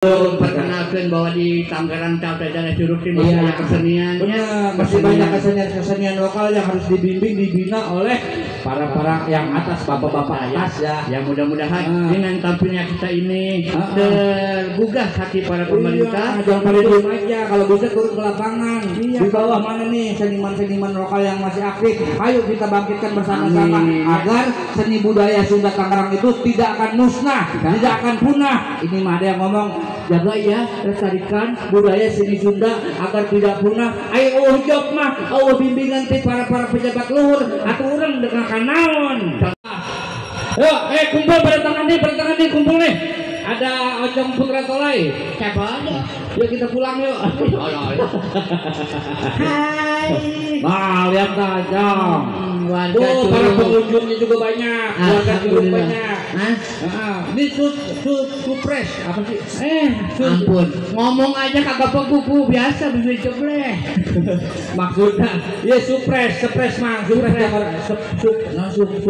Perkenalkan bahwa di Tangerang Daerah Curug ini masih ada kesenian. Masih banyak kesenian lokal yang harus dibimbing, dibina oleh para yang atas, bapak-bapak atas ya. Ya mudah-mudahan dengan tampilnya kita ini tergugah hati para pemerintah. Jangan pada diem aja, kalau bisa turun ke lapangan. Di bawah mana nih seniman-seniman lokal yang masih aktif? Ayo kita bangkitkan bersama-sama agar seni budaya Sunda Tangerang itu tidak akan musnah, tidak akan punah. Ini mah ada yang ngomong, jaga ya, lestarikan budaya seni Sunda agar tidak punah. Ayo job mah, bimbingan ti para pejabat luhur atau orang dengan kanaon. Yuk, kumpul pada tangan nih, kumpul nih. Ada Ocong Putra Tolai. Siapa ada? Yuk kita pulang yuk. Hai. Nah, lihat aja. Warga Tuh, para pengunjungnya juga banyak, warga juga banyak. Ini supres apa sih? Ampun, ngomong aja kagak pegugu, biasa bibir jebleh. Maksudnya, ya supres mang,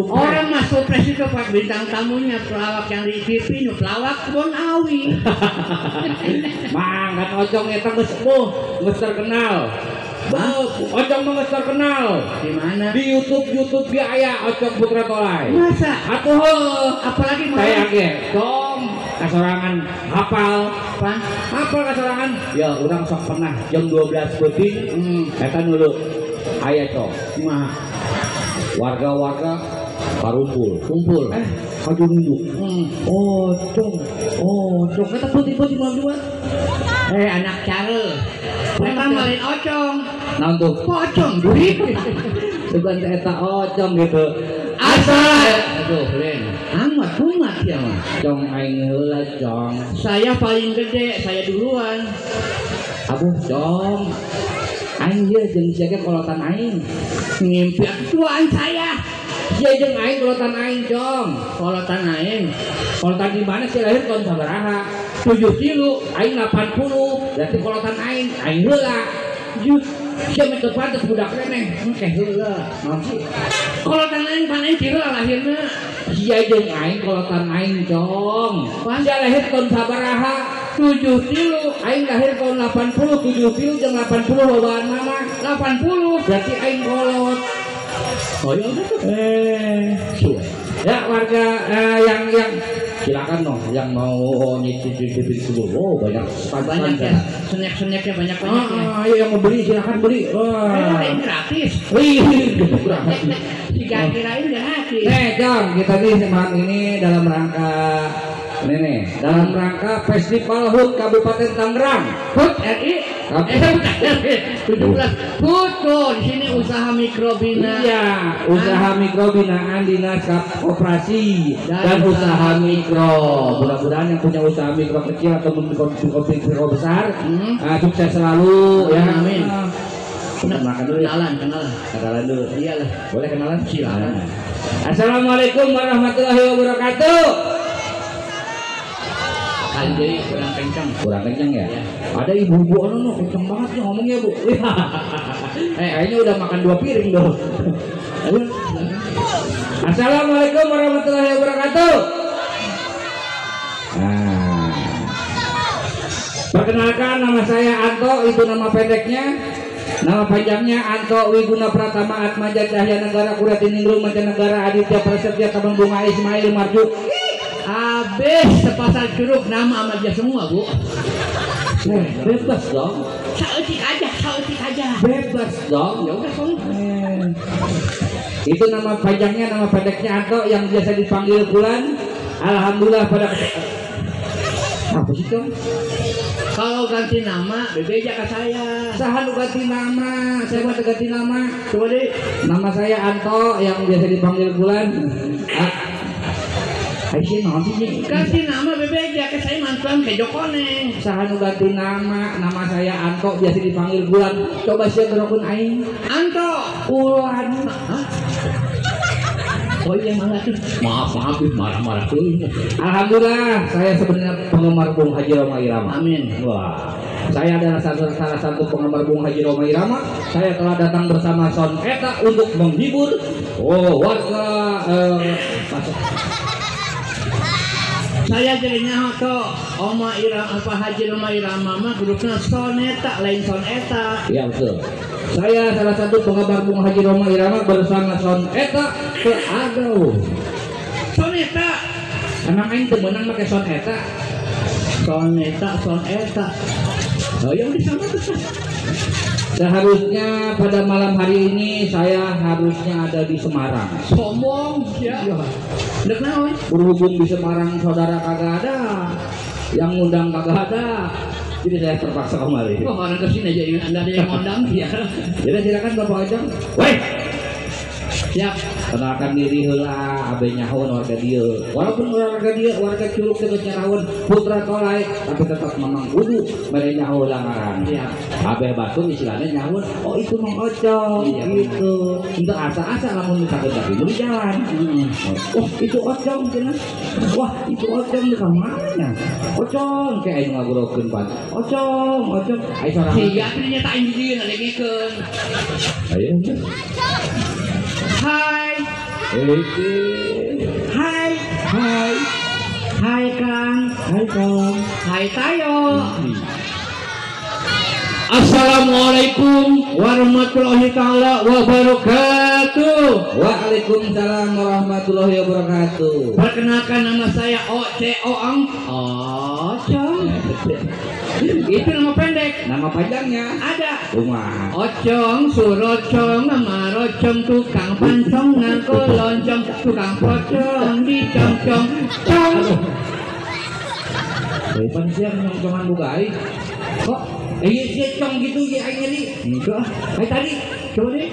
Orang mah supres itu pak bintang tamunya pelawak yang di TV, pelawak Bon Awi. Mang, kan Ocong eta geus terkenal. Ocong mah geus terkenal. Di mana? Di YouTube dia aya Ocong Putra Tolai. Masa? Atuh, apalagi saya ge kasorangan hafal kasorangan. Ya, urang sok pernah jam 12 peuting eta dulu aya cok. Mah warga-warga kumpul. Kaju nunduk. Ocong kata putih-putih mau dua. Anak Charles. Memang malin Ocong. Naon tuh? Pocong duit. Bukan eta Ocong gitu. Asal. Aduh, Len. Amat ya mah. Cong aing heula, Cong. Saya paling gede, saya duluan. Abuh, Cong. Aing ieu jeung sia ge kolotan aing. Ngimpi tuaan saya. Sia jeung aing kolotan aing, Cong. Kolotan aing. Kolotan di mana sih lahir tahun sabaraha? 7 kilo, aing 80. Berarti kolotan aing heula. Sia mah teu pantes budak reneh. Engke heula. Naon sih? Kolotan aing panen kilo lahirna. Sia jeung aing kolotan aing, Cong. Sia lahir tahun sabaraha? 7 kilo, aing lahir tahun 80, 7 kilo jeung 80 bawaan mama 80, berarti aing kolot. Oh ya udah. Ya warga yang silakan dong yang mau nyicip dulu. Banyak ya. Senek-seneknya banyak ya. Ayo yang mau beli silakan beli. Ini gratis. Gratis. Kirain gratis. Jom kita nih malam ini dalam rangka Festival HUT Kabupaten Tangerang. HUT RI 17 HUT di sini usaha mikrobina. Iya, usaha mikrobinaan Dinas Koperasi dan usaha mikro. Mudah-mudahan yang punya usaha mikro kecil atau mikro besar sukses selalu ya. Amin. Makan dulu ya. Kenalan dulu. Iyalah. Boleh kenalan? Silakan. Assalamualaikum warahmatullahi wabarakatuh. Jadi kurang kencang ya? Ada ibu-ibu kencang banget nih ngomongnya bu. Kayaknya udah makan 2 piring dong. Assalamualaikum warahmatullahi wabarakatuh. Perkenalkan, nama saya Anto, itu nama pendeknya. Nama panjangnya Anto Wiguna Pratama Atmaja Cahya Negara Kuratiningrum Mancanegara Aditya Prasetya Tabungbunga Ismail Marju. Habis sepasar Curug nama sama dia semua bu. Bebas dong. Sautik aja. Bebas dong. Ya udah soalnya. Itu nama panjangnya, nama pendeknya Anto yang biasa dipanggil Bulan. Alhamdulillah pada apa sih Cong? Kalau ganti nama bebeja ke saya. Sahan ganti nama, saya mau ganti nama. Coba deh. Nama saya Anto yang biasa dipanggil Bulan. Aisyah nanti nih ganti nama bebeja ke saya mantuan ke Jokone. Sahanu ganti nama saya Anto biasa dipanggil Bulan. Coba sih berokun aing Anto Bulan. Oh iya malah tuh. Maaf marah-marah tuh. Alhamdulillah saya sebenarnya penggemar Bung Haji Roma Irama. Amin. Wah, saya adalah salah satu penggemar Bung Haji Roma Irama. Saya telah datang bersama Son Eta untuk menghibur warga Saya jadi nyaho to Oma Irama apa Haji Roma Irama mah grupnya soneta lain soneta. Ya betul. Saya salah satu pengabar Bung Haji Roma Irama bersama soneta keadau. Soneta. Emang aing teu meunang make soneta. Soneta. Oh yang di sana tuh. Seharusnya pada malam hari ini saya harusnya ada di Semarang. Sombong ya. Dek naon? Berhubung di Semarang saudara kagak ada, yang ngundang kagak ada, jadi saya terpaksa kembali. Wah orang kesini aja anda ada yang ngundang ya. Jadi silakan Bapak Ojong. Woi, Siap. kenalkan diri heula, abe nyahoun warga dieu. Walaupun warga dieu warga Curug teu nyahoun putra tolai, tapi tetap memang kudu mere nyahoun ngaran. Siap. Abe batur istilahnya nyahoun, oh itu Mang Ojong gitu. Untuk asa-asa lamun misalkan tapi di jalan. Oh itu Ojong cenah. Wah itu Ojong di mana? Ojong kayak anu ngagurokeun pan. Ojong. Ai sorangan. Siga tadinya tak indieun ngadengikeun. Ayo. Hai. Hai. Hai Kang. Hai Tayo. Assalamualaikum warahmatullahi taala wabarakatuh. Waalaikumsalam warahmatullahi wabarakatuh. Perkenalkan nama saya Oang. Ocong. Itu nama pendek. Nama panjangnya Ada. Kumaha? Ocong, surocong, nama rocong, tukang pancong, ngaku loncong, tukang pocong, dicong-cong, cong. Depan siang nyongcongan bukai. Kok? Iya cong gitu ya aing tadi. Enggak. Tadi coba deh.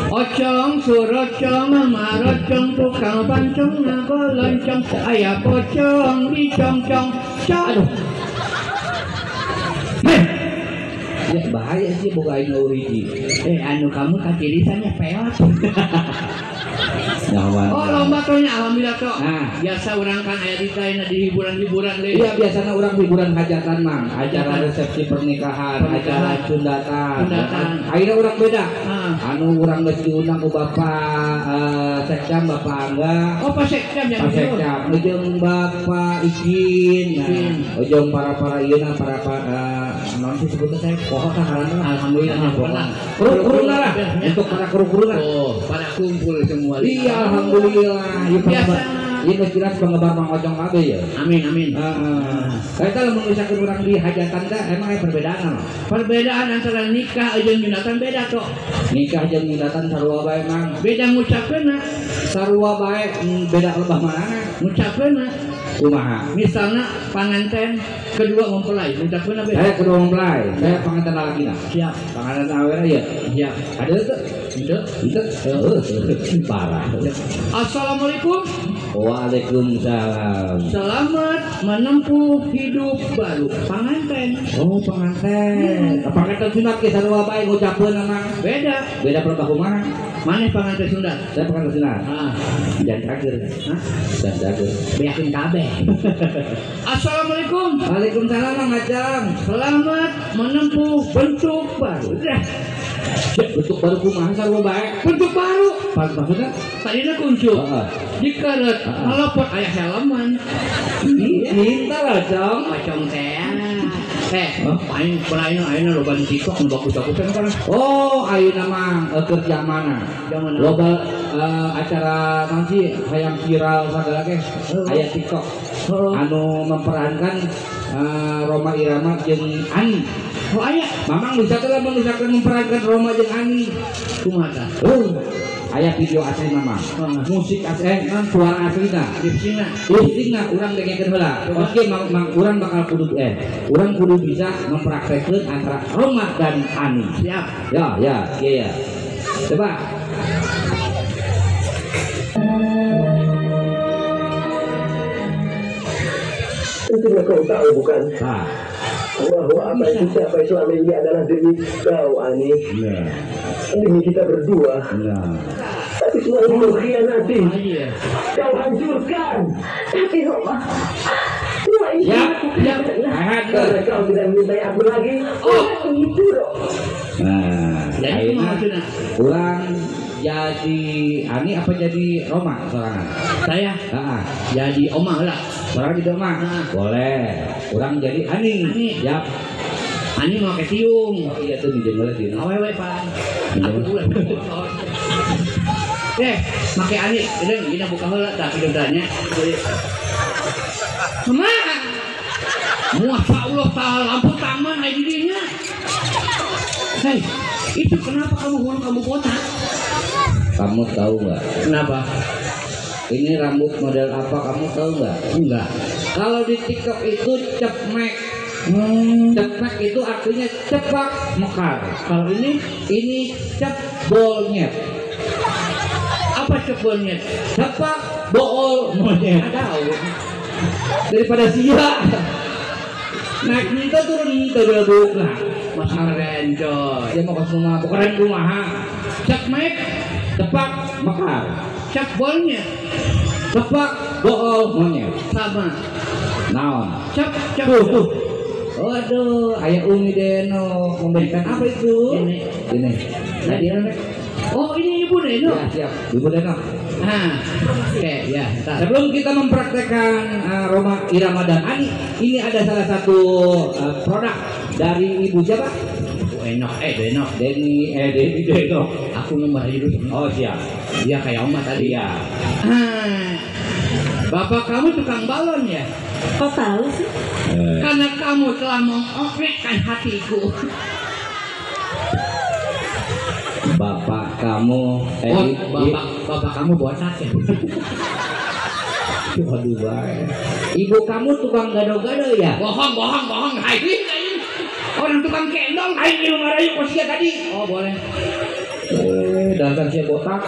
Ocong, surocong, nama rocong, tukang pancong, ngaku loncong, ayah pocong, dicong-cong, cong. Aduh. Ya bahaya sih boga aing urigi. Anu kamu kakirisannya peot. Nyawan. Oh lomba tonya alhamdulillah kok. Nah. Biasa orang kan aya di hiburan-hiburan deh. Iya biasanya orang hiburan hajatan mang, acara resepsi pernikahan, acara sundatan. Akhirnya orang beda. Anu orang geus diundang ku Bapak Sekjam Bapak Angga. Oh Pak Sekjam yang Pak Sekjam, jeung Bapak Ikin. Nah, jeung para ieu para naon sih sebutna saya poho tah ngaranna. Alhamdulillah pernah. Kru-kru lah untuk para kru-kru lah. Oh, pada kumpul semua. Iya alhamdulillah. Biasa. Ini jelas pengebar Mang Ojong kabeh ya. Amin. Kita lamun misalkan orang di hajatan teh emang aya perbedaan apa? Perbedaan antara nikah jeung nyunatan beda kok. Nikah jeung nyunatan sarua bae Mang. Beda ngucapkeunna. Sarua bae beda lebah manana. Ngucapkeunna. Kumaha? Misalnya pengantin kedua mempelai, ngucapkeunna beda. Saya kedua mempelai, saya pengantin lalakina. Siap. Pengantin awena ya. Iya. Ada tuh. Itu. Parah. Assalamualaikum. Waalaikumsalam. Selamat menempuh hidup baru. Pengantin. Oh pengantin. Pengantin sunat ke sarua bae ngucapkeun Mang. Beda. Beda perintah kumaha? Mana pengantin sunat? Saya pengantin sunat. Dan terakhir. Dan terakhir. Yakin kabeh. Assalamualaikum. Waalaikumsalam Mang Ajam. Selamat menempuh bentuk baru. Bentuk baru kumaha sarua bae? Bentuk baru. Maksudnya? Tadina kuncup. Dikaret ngalopot aya helman. Pintar lah, Cong. Ocong teh. Paling ayeuna loba di TikTok nu bagus-bagusan kan. Oh, ayeuna mah kerja mana? Loba acara naon sih hayang viral sagala ge aya TikTok. Anu memperankan Roma Irama jeung Ani. Oh aya, Mamang bisa teh lamun misalkan memperankan Roma jeung Ani. Kumaha tah? Aya video asli Mamang. Musik asli suara aslina. Lipsingna urang dengekeun heula. Oke, Mang urang bakal kudu urang kudu bisa mempraktekkeun antara Roma dan Ani. Siap. Ya. Coba. Tentunya kau tahu bukan? Bahwa apa itu siapa selama ini adalah demi kau Ani. Demi kita berdua. Tapi semua itu kau khianati. Kau hancurkan. Tapi Roma, semua ini karena kau tidak mencintai aku lagi. itu Roma. Ayeuna urang jadi Ani apa jadi Roma sorangan? Saya jadi Oma lah. Orang jadi Oma. Boleh. Orang jadi Ani. Yap. Ani mau ke siung. Oh iya tuh minjem boleh sih. Awewe Pak. Aku boleh. Make Ani, ini buka heula tah hidupnya. Mama. Masya Allah, lampu taman kayak dirinya. Hei, itu kenapa kamu botak? Kamu tahu nggak? Kenapa? Ini rambut model apa kamu tahu nggak? Enggak. Kalau di TikTok itu cepmek. Cepmek itu artinya cepak mekar. Kalau ini cepbolnyet. apa cepolnya? Cepak bool monyet. Tahu. Daripada sia. Naik minta turun tegeduk lah. Mas keren coy. Dia mau ke rumah, bukan rumah. Cek mic, Cepak mekar. cek bolnya Cepak bool monyet. sama. Naon? Cek Tuh. Waduh, ayah Umi Deno memberikan apa itu? Ini. Tadi Oh ini Ibu Deno. Ya, siap. Ibu Deno. Nah, oke ya. Sebelum kita mempraktekkan Roma Irama dan Ani, ini ada salah satu produk dari Ibu siapa? Denok. Denny Deno. Aku nomor hidup. Oh siap. Dia kayak Oma tadi. Iya. Bapak kamu tukang balon ya? Kok tahu sih? Karena kamu telah mengokrekkan hatiku. Bapak kamu Bapak kamu botak ya? Waduh baik. Ibu kamu tukang gado-gado ya? Bohong. Hai, orang tukang kendong. Ayo di rumah Rayu Kosia tadi. Oh boleh. Dasar si botak.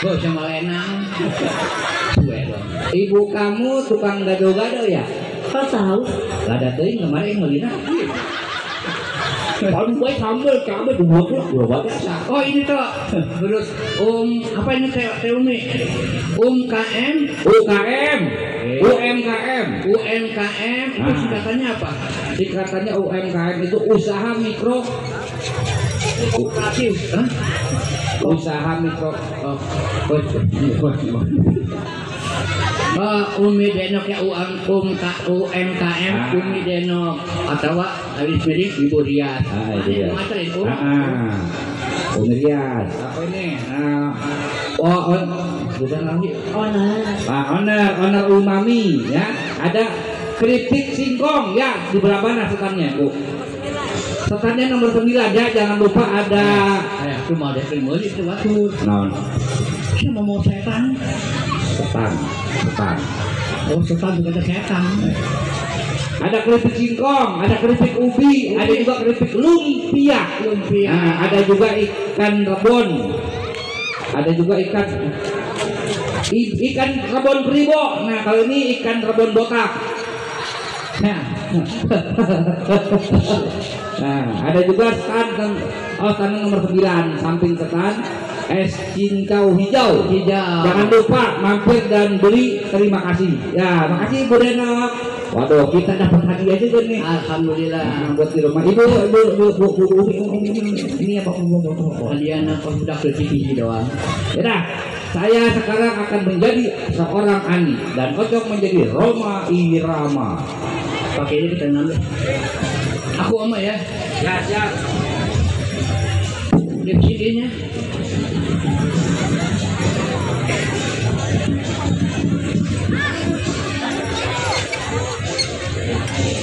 Gak usah malenang. Ibu kamu tukang gado-gado ya? Kok tahu? Gak ada teuing kemarin ngelina. Kalau baik sambal cabai dua biasa. Oh ini tuh. Terus apa ini Teh Umi? UMKM. UMKM itu singkatannya apa? Singkatannya UMKM itu usaha mikro kooperatif. Usaha mikro. Umi Denok ya UMKM Umi Denok atau habis miring Ibu Rias. Iya. Umi Rias. Apa ini? Bukan lagi. Owner umami ya. Ada keripik singkong ya di belah mana setannya Bu? Setannya nomor 9 ya, jangan lupa ada. Aku mau ada terima itu waktu. Saya mau setan. Setan. Oh setan bukan setan. Ada keripik singkong, ada keripik ubi, ada juga keripik lumpia. Ada juga ikan rebon. Ada juga ikan rebon keribo. Nah kalau ini ikan rebon botak. Nah ada juga stand nomor 9 samping stand. Es cincau hijau. Jangan lupa mampir dan beli. Terima kasih. Ya, makasih Bu Denok. Waduh, kita dapat hadiah juga nih. Alhamdulillah. Buat di rumah. Ibu. Ini apa Hadiahnya kau sudah rezeki doang. Ya, saya sekarang akan menjadi seorang Ani dan Ocok menjadi Roma Irama. Pakai ini kita ngambil. Aku Oma ya. Ya, siap. Di sininya.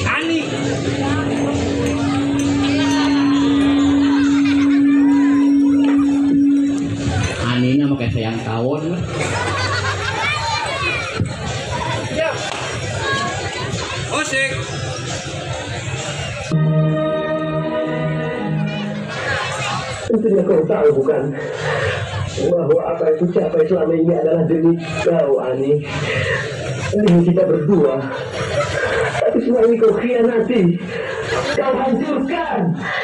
Ani. Ani nama kayak sayang tawon lah. Osik. Tentunya kau tahu bukan bahwa apa yang kucapai selama ini adalah demi kau, Ani, demi kita berdua. Tapi semua ini kau khianati, kau hancurkan.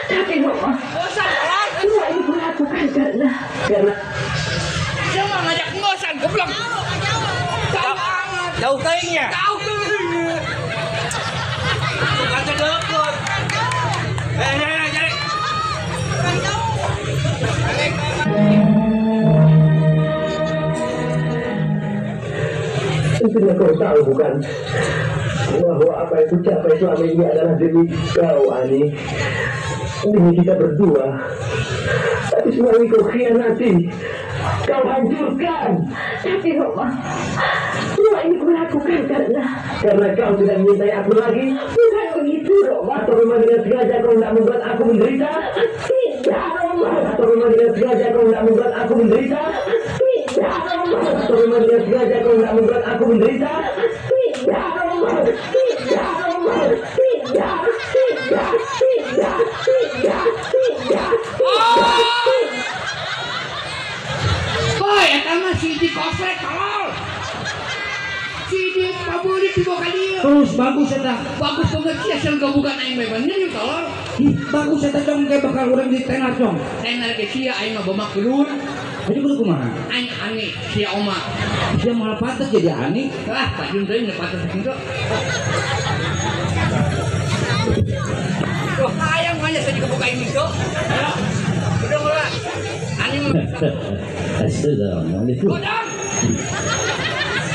Tapi Mama, semua ini kulakukan karena Siapa ngajak ngosan goblok? Jauh teuingnya. Tahu tuh. Bukan sedekut. Jadi. Tentunya kau tahu bukan bahwa apa yang kucapai selama ini adalah demi kau, Ani, demi kita berdua. Tapi semua ini kau khianati, kau hancurkan. Tapi Roma, semua ini kulakukan karena kau tidak menyintai aku lagi. bukan begitu Roma. Atau memang dengan sengaja kau tidak membuat aku menderita? Tidak Roma. Atau memang dengan sengaja kau tidak membuat aku menderita? Tidak Roma. Atau memang dengan sengaja kau tidak membuat aku menderita? Tidak Roma. Tidak Roma. Tidak. Tidak. Tidak. Tidak. Tidak. Hoi, eta mah si di kosek tolol. Si di pabrik dibawa dia. Terus bagus eta. Bagus banget sih asal gabungan aing bebannya yuk tolol. Ih, bagus eta dong kayak bakal urang di tenar dong. Tenar ke sia aing mah bamak dulur. Jadi kudu kumaha? Aing ani sia oma. Dia malah pantas jadi ani. Ah, Pak Jun teh nepatah sakitu. Tuh, hayang banyak saya juga buka ini tuh. Ayo. Udah mulai. Ani Assalamualaikum. Godang.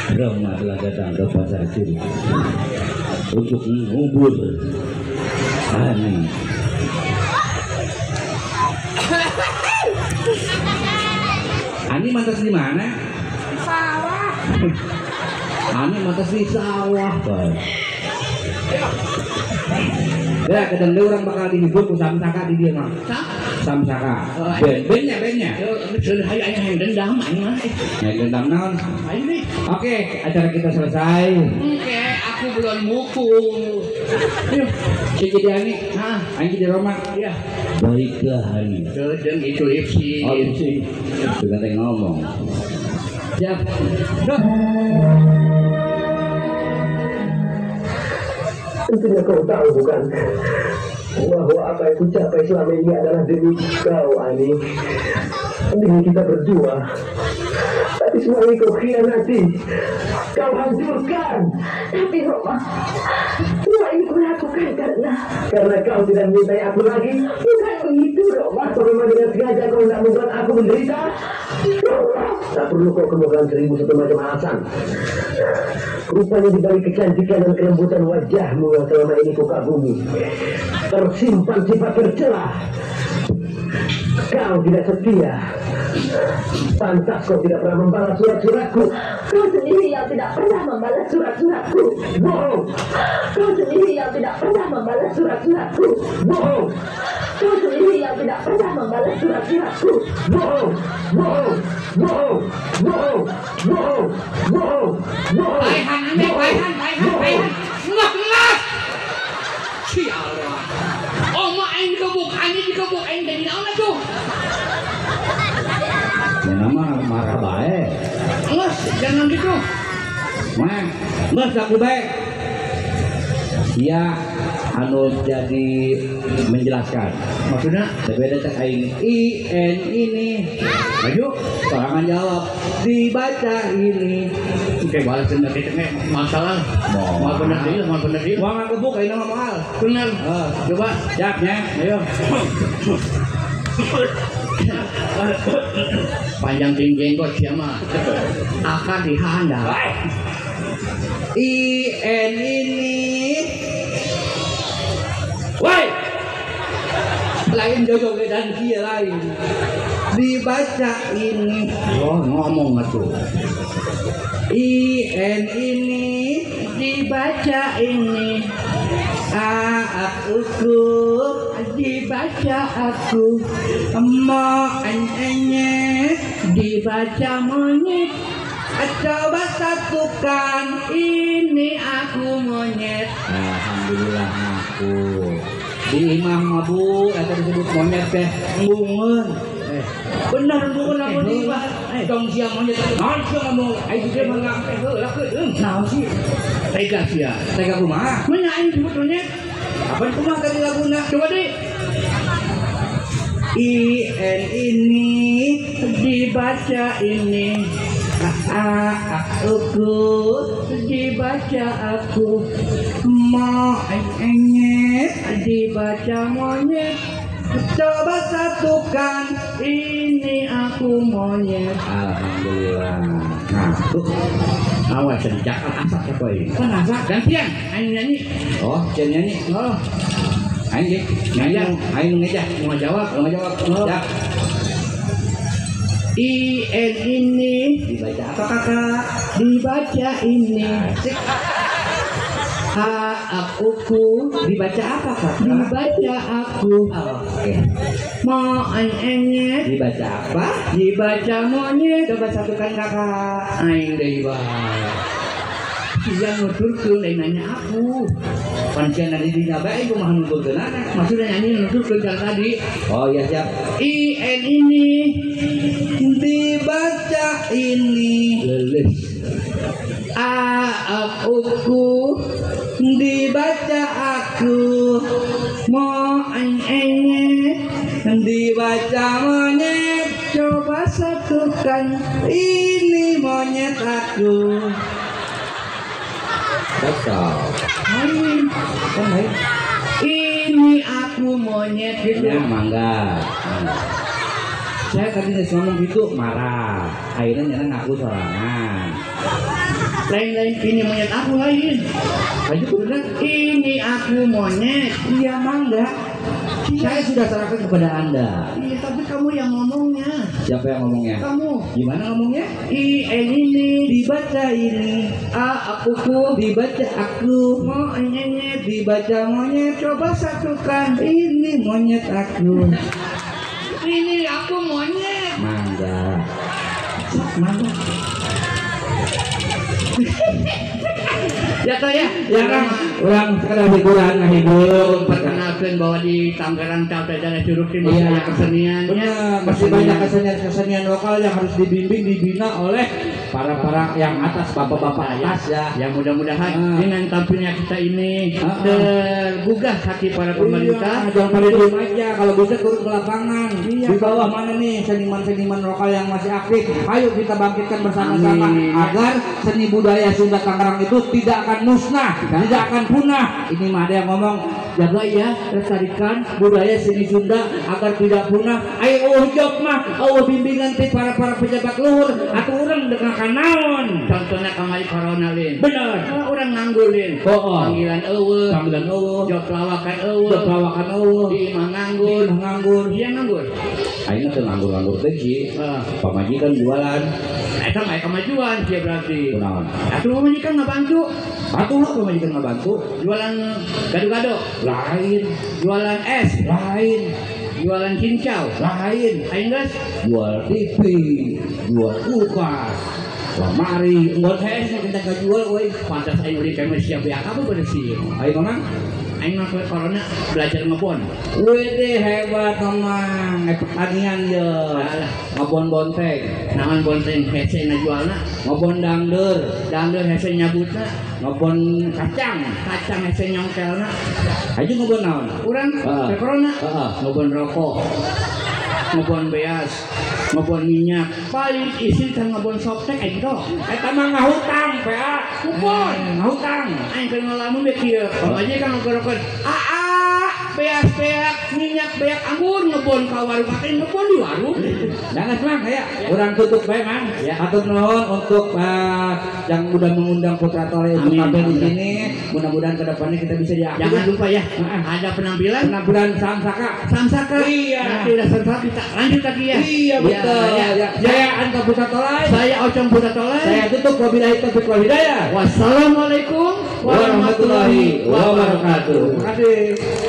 Roma telah datang ke pasar kiri untuk mengubur Ani. Ani mantas di mana? Sawah. Ani mantas di sawah, Pak. Ya, kadang dia orang bakal dihibur ku samsaka di dia mah. Samsaka. Ben-bennya. Yo, sudah hayang hayang dendam aing mah. Nah, dendam naon? Aing nih. Oke, acara kita selesai. Oke, aku belum mukul. Ayo, saya jadi Ani. Hah, Ani jadi Roma. iya. Baiklah Ani. Sedang itu lipsi. Oh, sih. Juga teh ngomong. Siap. Duh. Tentunya kau tahu bukan bahwa apa yang kucapai selama ini adalah demi kau, Ani, demi kita berdua. Tapi semua ini kau khianati, kau hancurkan. Tapi Roma, semua ini kulakukan karena kau tidak menyintai aku lagi. bukan begitu Roma. Atau memang dengan sengaja kau tidak membuat aku menderita? Tak perlu kau kemukakan 1001 macam alasan. Rupanya di balik kecantikan dan kelembutan wajahmu yang selama ini ku kagumi, tersimpan sifat tercela. Kau tidak setia. Pantas kau tidak pernah membalas surat-suratku. Kau sendiri yang tidak pernah membalas surat-suratku. Bohong. Kau sendiri yang tidak pernah membalas surat-suratku. Bohong. Kau sendiri yang tidak pernah membalas surat-suratku. Bohong. Bohong. Bohong. Bohong. Bohong. Bohong. Bohong. Baihan ane, baihan. Ngelas. Sialan. Oma aing dikebuk, ani dikebuk, aing jadi naon atuh? Ya nama marah baik. Ngelas, jangan gitu. Mah, mas aku baik. Ya, anu jadi menjelaskan. Maksudnya, Beda cek aing IN ini. Maju, sorangan jawab. Dibaca ini. oke balas dendam itu masalah. Mau bener dia. Uang aku buka ini nama mahal. Benar. Coba, siapnya. Ayo. Panjang jenggot siapa? Akan dihandap. IN ini. Woi. Lain jojok dan dia lain. Dibaca ini. Oh, ngomong atuh. IN ini dibaca ini. Aku dibaca aku. Enya dibaca monyet. Coba satukan ini aku monyet. Alhamdulillah aku. Di imam Bu, eta disebut monyet teh bungeun. Bener bukan aku di dong siang monyet. Naon sih kamu? Ai juga mangga heula keun. Naon sih? Tega sia. Tega kumaha? Mana aing disebut monyet? Apa kumaha tadi laguna? Coba deh. IN ini dibaca ini. Aku dibaca aku. Monyet dibaca monyet. Coba satukan ini aku monyet. Alhamdulillah. Nah, tuh. Awas dijakal asak apa ini? Kan asak gantian, aing nyanyi. Oh, jangan nyanyi. Oh, Aing aing ngeja, mau jawab. Oh. Ya. IN ini Dibaca apa kakak? dibaca ini. Asik. Akuku Dibaca apa kakak? dibaca aku. Oke. Mau enyet Dibaca apa? dibaca monyet. Coba satukan kakak. Aing deui bae. Siang nuturkeun lain nanya aku. Pancian di dina bae ieu mah nuturkeun anak. Maksudnya nyanyi nuturkeun kan tadi. Oh iya siap. IN ini Dibaca ini. leles. Akuku Dibaca aku. mau enyet Dibaca monyet. coba satukan. Ini monyet aku. Betul. Aing Kan baik. ini aku monyet gitu. Ya mangga. Saya tadi ngomong gitu marah. Akhirnya nyerang aku sorangan. Lain-lain ini monyet aku lain. Ayo bener. Ini aku monyet. Iya mangga. Saya sudah serahkan kepada Anda. Iya tapi kamu yang ngomongnya. Siapa yang ngomongnya? Kamu. Gimana ngomongnya? IN ini Dibaca ini. akuku Dibaca aku. mau enyet. Dibaca monyet. Coba satukan. Ini monyet aku. Ini aku monyet. Mangga. Mangga. Ya toh ya. Ya kan, orang sekedar hiburan, ngehibur. Perkenalkan bahwa di Tangerang Daerah Curug ini Iya. ada kesenian. Benar, masih banyak kesenian lokal yang harus dibimbing, dibina oleh para yang atas, bapak-bapak atas ya. Yang mudah-mudahan dengan tampilnya kita ini Ah. tergugah hati para pemerintah. Iya, jangan pada diem aja. Kalau bisa turun ke lapangan. Iya. Di bawah mana nih seniman-seniman lokal yang masih aktif? Ayo kita bangkitkan bersama-sama Amin. agar seni budaya Sunda Tangerang itu tidak akan musnah, tidak akan punah. Ini mah ada yang ngomong, jaga ya lestarikan budaya seni Sunda agar tidak punah. Ayo job mah, bimbingan ti para pejabat luhur atau orang dengan kanaon. Contohnya kamari corona lin. Bener. Orang nganggulin. Oh. Panggilan eueuh. Panggilan eueuh. Jok lawakan eueuh. Jok lawakan eueuh. Di imah nganggur. Nganggur. Dia nganggur. Ayeuna teu nganggur-nganggur teh Ci. Pamajikan jualan. Eta mah kemajuan dia berarti. Kunaon? Atuh majikan ngabantu. Atuh pamajikan ngabantu. Jualan gado-gado. Lain. Jualan es. Lain. Jualan cincau. Lain. Aing geus Jual TV. Jual kulkas. Lemari. Enggon es kita jual euy. pantas aing uri kemeh siap ya apa bersih. Ayo Mamang. Aing mah corona belajar ngebon. Wede hebat Mamang. Pertanian ye. Alah, Ngabon bonteng. naon bonteng hese na jualna. Ngabon dangder. Dangdeur hese nyabutna. Ngabon kacang. Kacang hese nyongkelna. Ayo ngabon naon? Urang Ah. corona Heeh. ngebon rokok. Ngebon beas. Ngebon minyak. Paling isi kan ngebon softtek aing teh. Eta mah ngahutang, PA. Kupon. Ngahutang. Aing keur ngalamun we kieu. Pamajikan nggerokon. Beak minyak beak anggur ngebon ka warung makan ngebon di warung. Jangan Mang ya. Orang tutup bae Mang. Ya. Atur nuhun untuk yang udah mengundang Putra Tore untuk Amin. tampil di sini. Mudah-mudahan ke depannya kita bisa diakui. Jangan lupa ya, ada penampilan Samsaka. Samsaka. Iya. Nanti udah selesai kita lanjut lagi ya. Iya betul. Ya. Saya Anta Putra Tore. Saya Ocong Putra Toleh. Saya tutup wabillahi taufiq wal hidayah. Wassalamualaikum Warahmatullahi wabarakatuh. Terima kasih.